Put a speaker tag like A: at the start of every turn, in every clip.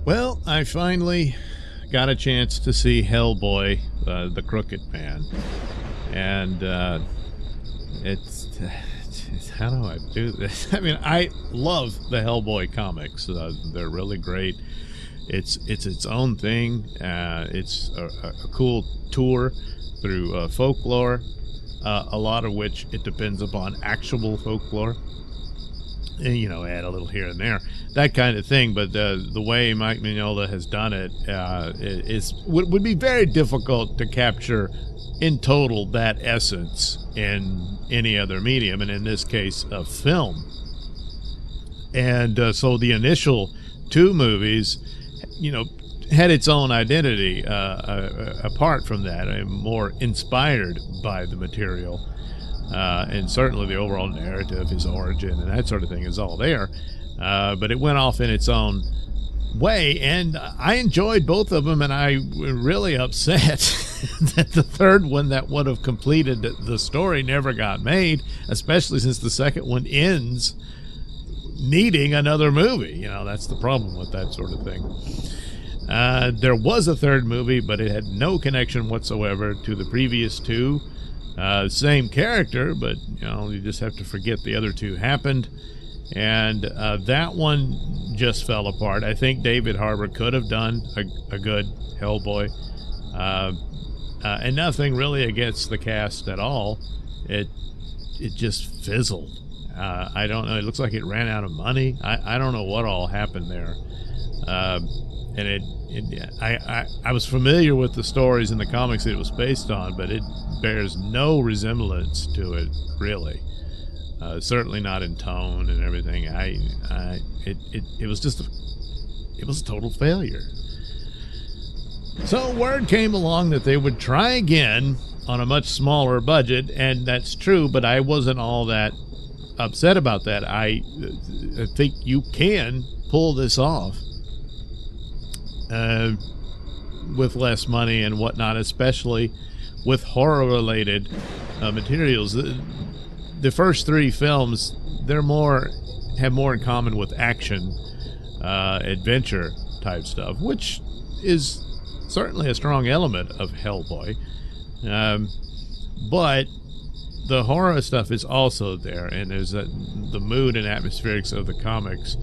A: Well, I finally got a chance to see Hellboy, the Crooked Man, and it's how do I do this? I mean, I love the Hellboy comics. They're really great. It's its own thing. It's a cool tour through folklore, a lot of which it depends upon actual folklore. And, you know, add a little here and there, that kind of thing. But the way Mike Mignola has done it would be very difficult to capture in total that essence in any other medium, and in this case, a film. And so the initial two movies, you know, had its own identity apart from that, more inspired by the material. And certainly the overall narrative, his origin, and that sort of thing is all there. But it went off in its own way, and I enjoyed both of them, and I was really upset that the third one that would have completed the story never got made, especially since the second one ends needing another movie. You know, that's the problem with that sort of thing. There was a third movie, but it had no connection whatsoever to the previous two. Same character, but you know, you just have to forget the other two happened, and that one just fell apart. I think David Harbour could have done a good Hellboy, and nothing really against the cast at all. It just fizzled. I don't know. It looks like it ran out of money. I don't know what all happened there. And I was familiar with the stories in the comics that it was based on, but it bears no resemblance to it, really. Certainly not in tone and everything. It was just it was a total failure. So word came along that they would try again on a much smaller budget, and that's true, but I wasn't all that upset about that. I think you can pull this off with less money and whatnot, especially with horror-related materials. The first three films, have more in common with action, adventure type stuff, which is certainly a strong element of Hellboy. But the horror stuff is also there, and there's the mood and atmospherics of the comics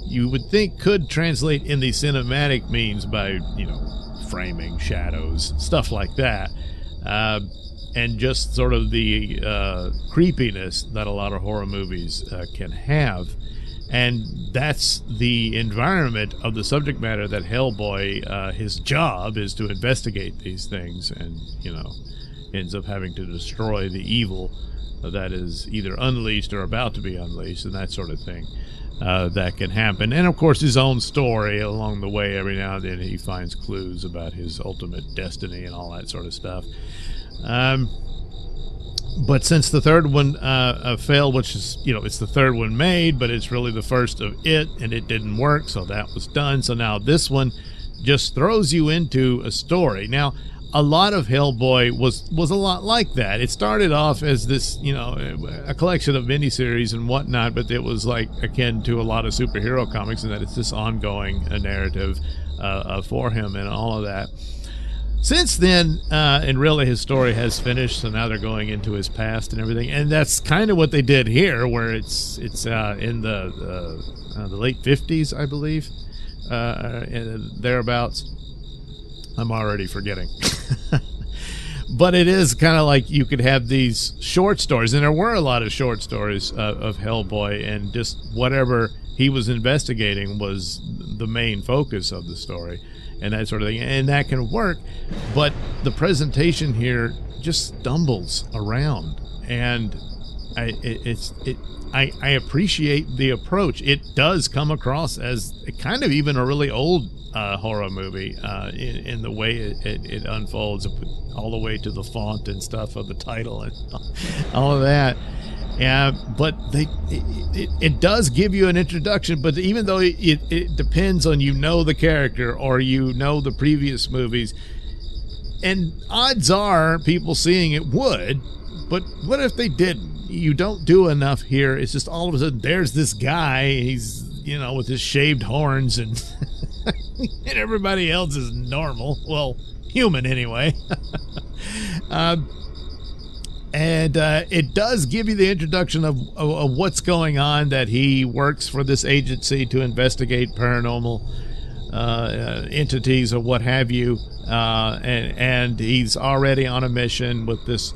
A: you would think could translate in the cinematic means by, you know, framing, shadows, stuff like that, and just sort of the creepiness that a lot of horror movies can have. And that's the environment of the subject matter that Hellboy, his job is to investigate these things, and, you know, ends up having to destroy the evil that is either unleashed or about to be unleashed, and that sort of thing. That can happen. And of course his own story along the way. Every now and then he finds clues about his ultimate destiny and all that sort of stuff. But since the third one failed, which is, you know, it's the third one made, but it's really the first of it, and it didn't work, so that was done. So now this one just throws you into a story. Now, a lot of Hellboy was a lot like that. It started off as this, you know, a collection of miniseries and whatnot, but it was like akin to a lot of superhero comics in that it's this ongoing narrative for him and all of that. Since then, and really his story has finished, so now they're going into his past and everything, and that's kind of what they did here, where it's in the late 50s, I believe, and thereabouts. I'm already forgetting. But it is kind of like you could have these short stories, and there were a lot of short stories of Hellboy, and just whatever he was investigating was the main focus of the story, and that sort of thing. And that can work, but the presentation here just stumbles around, and I appreciate the approach. It does come across as kind of even a really old horror movie in the way it unfolds, all the way to the font and stuff of the title and all of that. Yeah, but it does give you an introduction, but even though it depends on, you know, the character or you know the previous movies, and odds are people seeing it would, but what if they didn't? You don't do enough here. It's just all of a sudden there's this guy, he's, you know, with his shaved horns and and everybody else is normal. Well, human anyway. And it does give you the introduction of what's going on, that he works for this agency to investigate paranormal entities or what have you. And he's already on a mission with this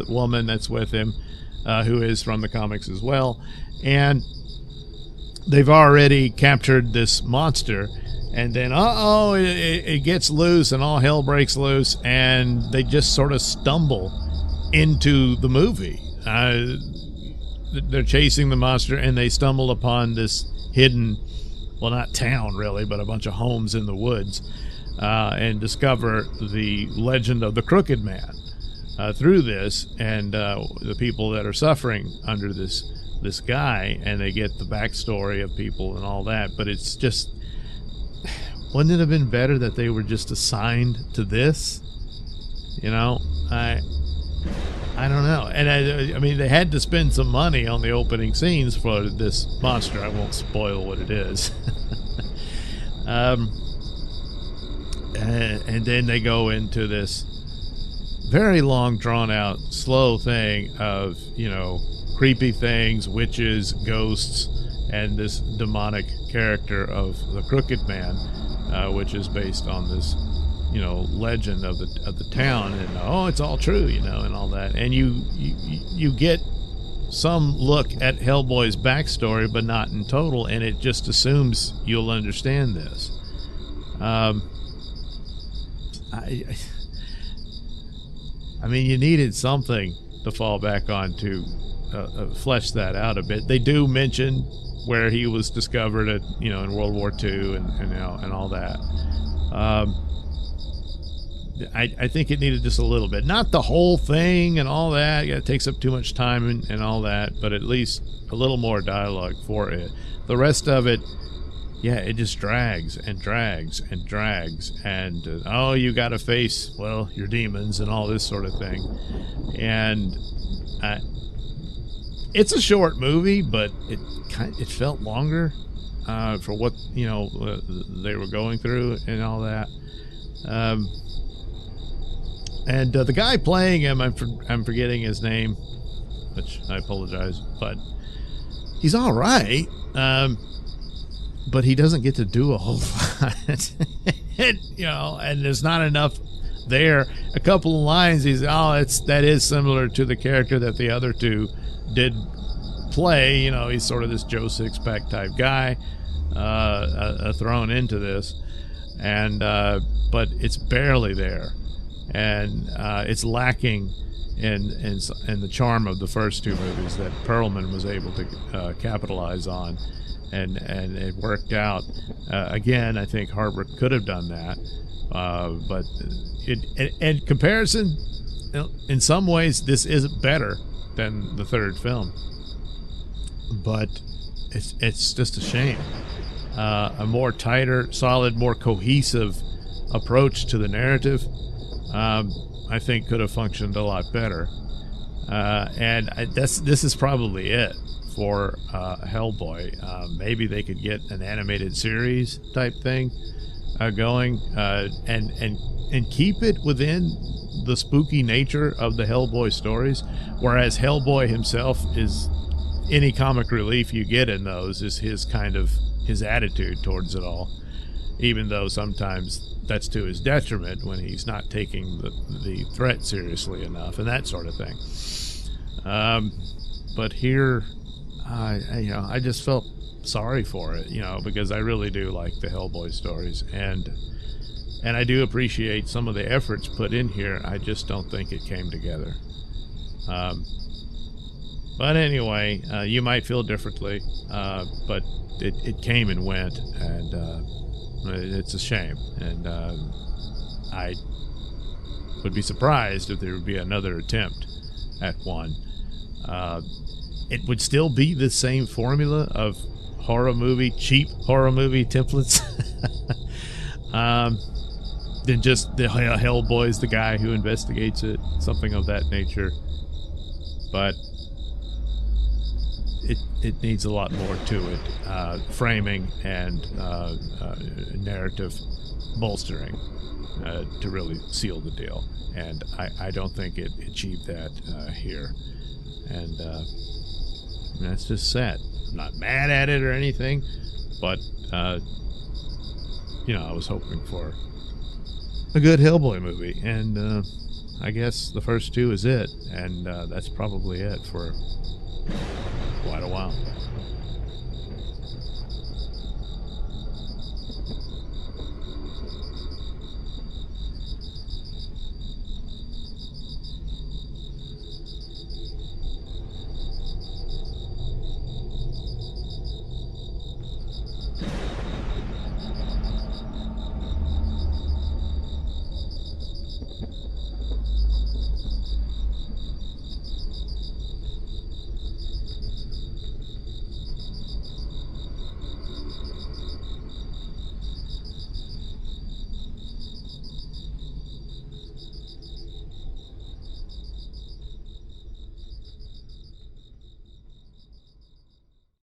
A: woman that's with him, who is from the comics as well. And they've already captured this monster. And then, it gets loose and all hell breaks loose. And they just sort of stumble into the movie. They're chasing the monster and they stumble upon this hidden, well, not town really, but a bunch of homes in the woods, and discover the legend of the Crooked Man through this, and the people that are suffering under this guy, and they get the backstory of people and all that. But it's just, wouldn't it have been better that they were just assigned to this? You know, I don't know. And I mean, they had to spend some money on the opening scenes for this monster. I won't spoil what it is. And then they go into this very long, drawn out, slow thing of, you know, creepy things, witches, ghosts, and this demonic character of the Crooked Man, which is based on this, you know, legend of the town, and it's all true, you know, and all that. And you get some look at Hellboy's backstory, but not in total, and it just assumes you'll understand this. I mean, you needed something to fall back on to flesh that out a bit. They do mention where he was discovered at, you know, in World War II and you know, and all that. I think it needed just a little bit, not the whole thing and all that. Yeah, it takes up too much time and all that, but at least a little more dialogue for it. The rest of it, yeah, it just drags and drags and drags, and you got to face, well, your demons and all this sort of thing. And it's a short movie, but it felt longer for what, you know, they were going through and all that. And the guy playing him, I'm forgetting his name, which I apologize, but he's all right. But he doesn't get to do a whole lot. And, you know, and there's not enough there. A couple of lines, that is similar to the character that the other two did play. You know, he's sort of this Joe Sixpack type guy, thrown into this, and but it's barely there, and it's lacking in the charm of the first two movies that Perlman was able to capitalize on. And it worked out. Again, I think Harvard could have done that, but in comparison, in some ways, this is better than the third film. But it's just a shame. A more tighter, solid, more cohesive approach to the narrative, I think, could have functioned a lot better. And this is probably it for Hellboy. Maybe they could get an animated series type thing going, and keep it within the spooky nature of the Hellboy stories, whereas Hellboy himself is, any comic relief you get in those is his attitude towards it all, even though sometimes that's to his detriment when he's not taking the threat seriously enough and that sort of thing. But here, I just felt sorry for it, you know, because I really do like the Hellboy stories, and I do appreciate some of the efforts put in here. I just don't think it came together. But anyway, you might feel differently, but it came and went, and it's a shame. And I would be surprised if there would be another attempt at one. It would still be the same formula of cheap horror movie templates. Then just the Hellboy's the guy who investigates it, something of that nature. But it needs a lot more to it, framing and narrative bolstering to really seal the deal. And I don't think it achieved that here. And that's just sad. I'm not mad at it or anything, but you know, I was hoping for a good Hellboy movie, and I guess the first two is it, and that's probably it for quite a while.